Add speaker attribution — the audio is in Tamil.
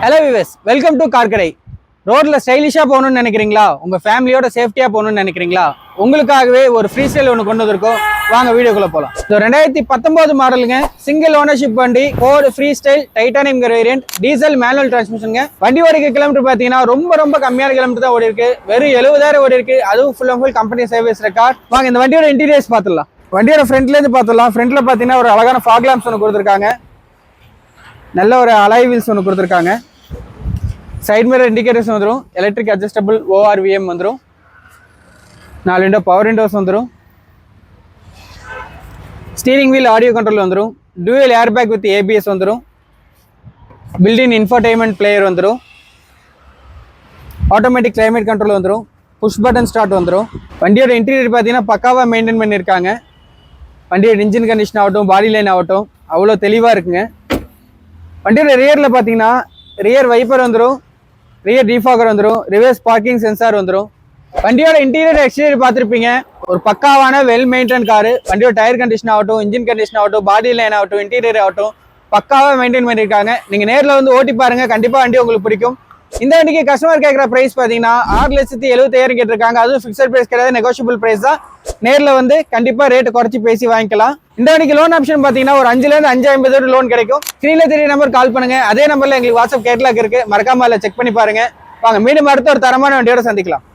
Speaker 1: ஹலோ விவஸ், வெல்கம் டு கார் கடை. ரோட்ல ஸ்டைலிஷா போகணும்னு நினைக்கிறீங்களா? உங்க ஃபேமிலியோட சேஃப்டியா போகணும்னு நினைக்கிறீங்களா? உங்களுக்காகவே ஒரு ஃப்ரீ ஸ்டைல் ஒன்று கொண்டு வந்திருக்கோம். வாங்க வீடியோக்குள்ள போகலாம். 2019 மாடலுங்க, சிங்கிள் ஓனர்ஷிப் வண்டி, 4 free style titanium variant, diesel manual டிரான்ஸ்மிஷனுங்க. வண்டி ஓடிக்க கிலோமீட்டர் பார்த்தீங்கன்னா ரொம்ப கம்மியான கிலோமீட்டர் தான் ஓடி இருக்கு. வெறும் 70,000 ஓடி இருக்கு. அதுவும் full and full company service record. வாங்க இந்த வண்டியோட இன்டீரியர்ஸ் பார்த்துடலாம். வண்டியோட ஃப்ரண்ட்ல இருந்து பார்த்துடலாம். ஃப்ரண்ட்ல பார்த்தீங்கன்னா ஒரு அழகான ஃபாக் லாம்ப்ஸ் ஒன்று கொடுத்துருக்காங்க. நல்ல ஒரு அலாய் வீல்ஸ் ஒன்று கொடுத்துருக்காங்க. சைட் மிரர் இண்டிகேட்டர்ஸ் வந்துடும். எலக்ட்ரிக் அட்ஜஸ்டபிள் ORVM வந்துடும். 4 விண்டோ பவர் விண்டோஸ் வந்துடும். ஸ்டீரிங் வீல் ஆடியோ கண்ட்ரோல் வந்துடும். Dual air bag with ABS வந்துடும். பில்டின் இன்ஃபர்டைன்மெண்ட் பிளேயர் வந்துடும். ஆட்டோமேட்டிக் கிளைமேட் கண்ட்ரோல் வந்துடும். புஷ் பட்டன் ஸ்டார்ட் வந்துடும். வண்டியோட இன்டீரியர் பார்த்தீங்கன்னா பக்காவாக மெயின்டைன் பண்ணியிருக்காங்க. வண்டியோட இன்ஜின் கண்டிஷன் ஆகட்டும், பாடி லைன் ஆகட்டும் அவ்வளோ தெளிவாக இருக்குங்க. வண்டியோட ரியரில் பார்த்தீங்கன்னா ரியர் வைப்பர் வந்துடும், ரியர் டிஃபாகர் வந்துடும், ரிவர்ஸ் பார்க்கிங் சென்சார் வந்துடும். வண்டியோட இன்டீரியர் எக்ஸ்டீரியர் பார்த்துருப்பீங்க. ஒரு பக்காவான வெல் மெயின்டைன் காரு. வண்டியோட டயர் கண்டிஷன் ஆகட்டும், இன்ஜின் கண்டிஷன் ஆகட்டும், பாடி லைன் ஆகட்டும், இன்டீரியர் ஆகட்டும் பக்காவாக மெயின்டைன் பண்ணியிருக்காங்க. நீங்கள் நேரில் வந்து ஓட்டி பாருங்க, கண்டிப்பாக வண்டி உங்களுக்கு பிடிக்கும். இந்த வண்டிக்கு கஸ்டமர் கேட்குற பிரைஸ் பார்த்தீங்கன்னா 6,70,000 கேட்டிருக்காங்க. அதுவும் ஃபிக்ஸட் பிரைஸ் கிடையாது, நெகோஷியபிள் பிரைஸ் தான். நேரில் வந்து கண்டிப்பாக ரேட்டு குறைச்சி பேசி வாங்கிக்கலாம். இந்த வண்டிக்கு லோன் ஆப்ஷன் பார்த்தீங்கன்னா ஒரு 5,000 to 5,50,000 லோன் கிடைக்கும். ஸ்க்ரீனில் தெரிய நம்பர் கால் பண்ணுங்க. அதே நம்பரில் எங்களுக்கு வாட்ஸ்அப் கேட்லாக் இருக்கு, மறக்காம அதில் செக் பண்ணி பாருங்க. வாங்க மீண்டும் அடுத்த ஒரு தரமான வண்டியோட சந்திக்கலாம்.